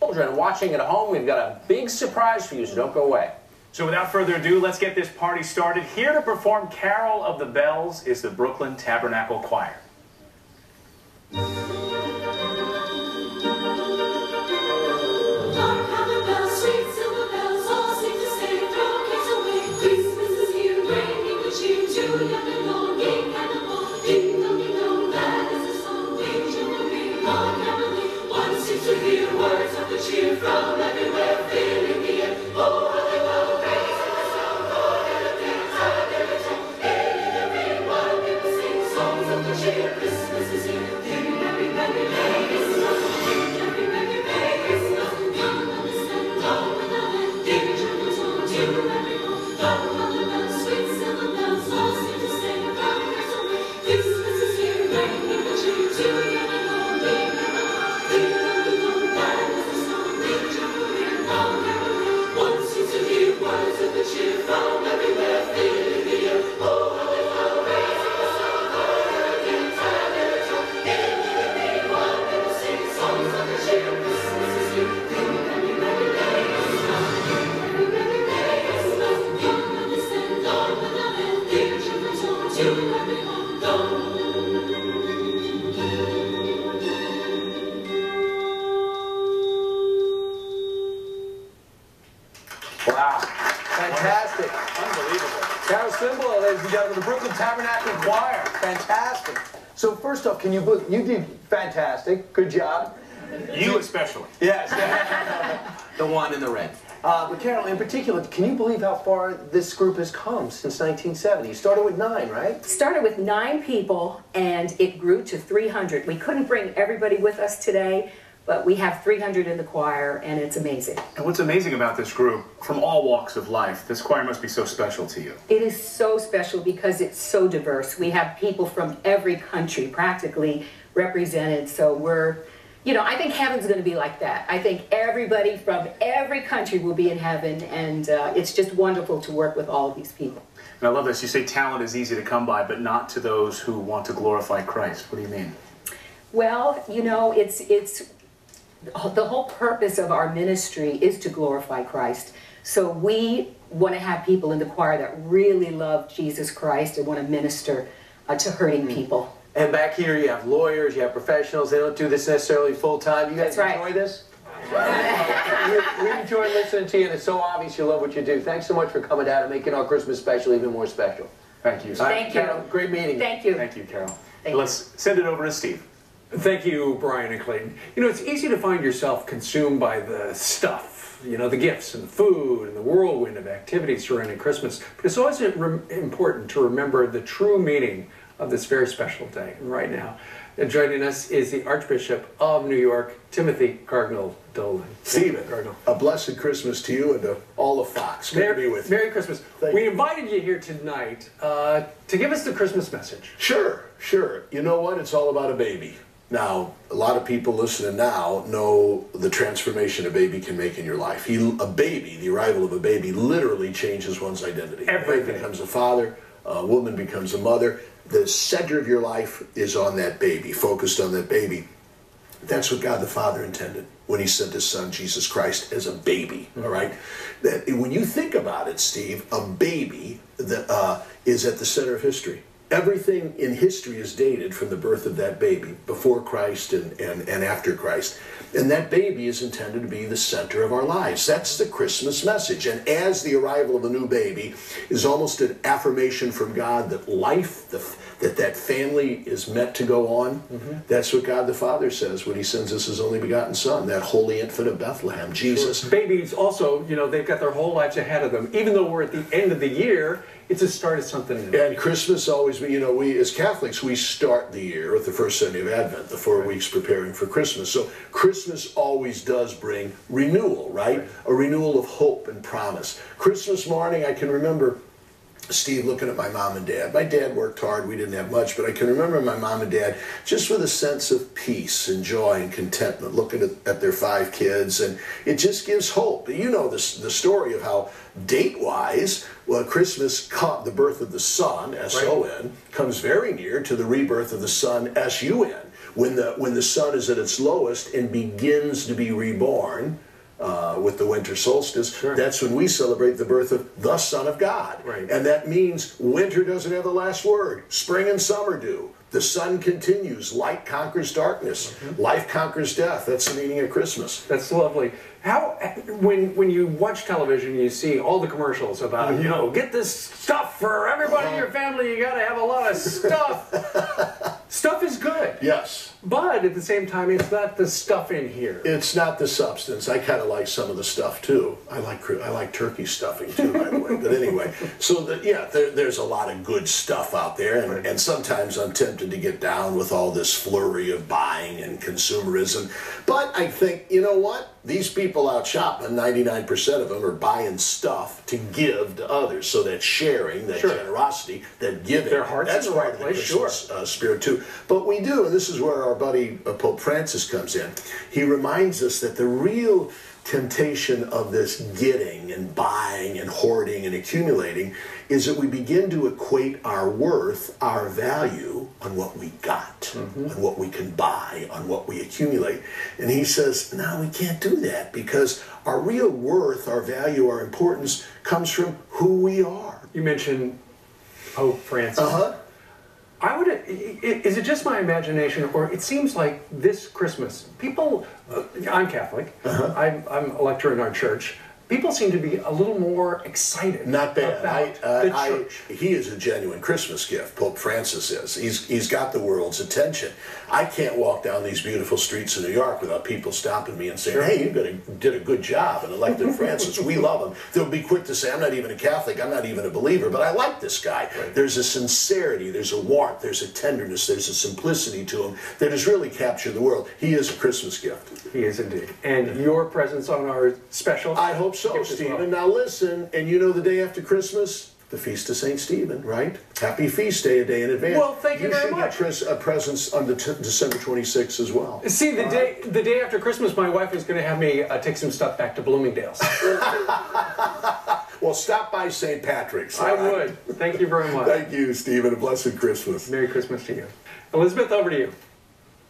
Children watching at home, we've got a big surprise for you, so don't go away. So without further ado, let's get this party started. Here to perform Carol of the Bells is the Brooklyn Tabernacle Choir. From everywhere, filling the air. Oh, how they will praise and song. Oh, hailing everyone, people sing songs of the cheer. Christmas is here. Merry, merry, merry Christmas. Merry, merry, merry Christmas. Young on the sun, long on the land. Dear children, song to everyone. Long on the bells, sweet silver bells, all seem to say, from years away. Christmas is here, bringing the cheer to young and old. Words of the cheer from everywhere, filling the air. Oh, how they flow, raising the song, oh, again, time and return. Hailing everyone, people sing songs of the cheer. Christmas is here. Merry, merry, merry Christmas. Merry, merry, merry Christmas. Young on the stand, long on the land. Dear children, song to every home. Wow. Fantastic. Unbelievable. Carol Cymbala, ladies and gentlemen, the Brooklyn Tabernacle Choir. Fantastic. So first off, you did fantastic. Good job. You especially. Yes. The one in the red. But Carol, in particular, can you believe how far this group has come since 1970? You started with 9, right? Started with 9 people, and it grew to 300. We couldn't bring everybody with us today, but we have 300 in the choir, and it's amazing. And what's amazing about this group, from all walks of life, this choir must be so special to you. It is so special because it's so diverse. We have people from every country practically represented, so we're, you know, I think heaven's going to be like that. I think everybody from every country will be in heaven, and it's just wonderful to work with all of these people. And I love this. You say talent is easy to come by, but not to those who want to glorify Christ. What do you mean? Well, you know, it's the whole purpose of our ministry is to glorify Christ. So we want to have people in the choir that really love Jesus Christ and want to minister to hurting people. And back here you have lawyers, you have professionals. They don't do this necessarily full time. You guys enjoy this? We enjoy listening to you, and it's so obvious you love what you do. Thanks so much for coming down and making our Christmas special even more special. Thank you. Thank you. Carol, great meeting. Thank you. Thank you, Carol. Thank Let's send it over to Steve. Thank you, Brian and Clayton. You know, it's easy to find yourself consumed by the stuff, you know, the gifts and the food and the whirlwind of activities surrounding Christmas. But it's always important to remember the true meaning of this very special day. And right now, joining us is the Archbishop of New York, Timothy Cardinal Dolan. Stephen, a blessed Christmas to you and to all of Fox. Good to be with you. Merry Christmas. We invited you here tonight to give us the Christmas message. Sure, sure. You know what? It's all about a baby. Now, a lot of people listening now know the transformation a baby can make in your life. A baby, the arrival of a baby, literally changes one's identity. Everything. Man becomes a father, a woman becomes a mother. The center of your life is on that baby, focused on that baby. That's what God the Father intended when he sent his son, Jesus Christ, as a baby, all right? That when you think about it, Steve, a baby that, is at the center of history. Everything in history is dated from the birth of that baby, before Christ and after Christ. And that baby is intended to be the center of our lives. That's the Christmas message. And as the arrival of a new baby is almost an affirmation from God that life, that family is meant to go on, that's what God the Father says when he sends us his only begotten Son, that holy infant of Bethlehem, Jesus. Sure. Babies also, you know, they've got their whole lives ahead of them. Even though we're at the end of the year, it's a start of something new. And Christmas always, you know, we as Catholics, we start the year with the first Sunday of Advent, the 4 weeks preparing for Christmas. So Christmas always does bring renewal, right? A renewal of hope and promise. Christmas morning, I can remember Steve looking at my mom and dad. My dad worked hard, we didn't have much, but I can remember my mom and dad just with a sense of peace and joy and contentment, looking at their 5 kids, and it just gives hope. You know the story of how date-wise, well, Christmas, the birth of the Son, S-O-N, comes very near to the rebirth of the Son, S-U-N. When the sun is at its lowest and begins to be reborn, with the winter solstice, sure. That's when we celebrate the birth of the Son of God. Right. And that means winter doesn't have the last word. Spring and summer do. The sun continues. Light conquers darkness. Life conquers death. That's the meaning of Christmas. That's lovely. How, when you watch television, you see all the commercials about, you know, get this stuff for everybody in your family. You got to have a lot of stuff. Stuff is good. Yes. But at the same time, it's not the stuff in here. It's not the substance. I kind of like some of the stuff too. I like turkey stuffing too, by the way. But anyway, so there's a lot of good stuff out there, and sometimes I'm tempted to get down with all this flurry of buying and consumerism. But I think, you know what? These people out shopping, 99% of them are buying stuff to give to others. So that sharing, that generosity, that giving, their hearts that's in the part right of the place, Christmas spirit too. But we do, and this is where our buddy Pope Francis comes in. He reminds us that the real temptation of this getting and buying and hoarding and accumulating is that we begin to equate our worth, our value, on what we got, on what we can buy, on what we accumulate. And he says, no, we can't do that, because our real worth, our value, our importance comes from who we are. You mentioned Pope Francis. Is it just my imagination, or it seems like this Christmas, people, I'm Catholic, I'm a lecturer in our church, people seem to be a little more excited. Not bad. About the church. He is a genuine Christmas gift. Pope Francis is. He's got the world's attention. I can't walk down these beautiful streets of New York without people stopping me and saying, "Hey, you did a good job and elected Francis. We love him." They'll be quick to say, "I'm not even a Catholic. I'm not even a believer, but I like this guy." Right. There's a sincerity. There's a warmth. There's a tenderness. There's a simplicity to him that has really captured the world. He is a Christmas gift. He is indeed. And your presence on our special. I hope so, Stephen. Now listen, and you know the day after Christmas? The Feast of St. Stephen, right? Happy Feast Day, a day in advance. Well, thank you very much. You should get presents on December 26th as well. See, the day after Christmas, my wife was going to have me take some stuff back to Bloomingdale's. Well, stop by St. Patrick's. I would. Thank you very much. Thank you, Stephen. A blessed Christmas. Merry Christmas to you. Elizabeth, over to you.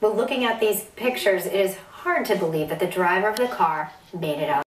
Well, looking at these pictures, it is hard to believe that the driver of the car made it out.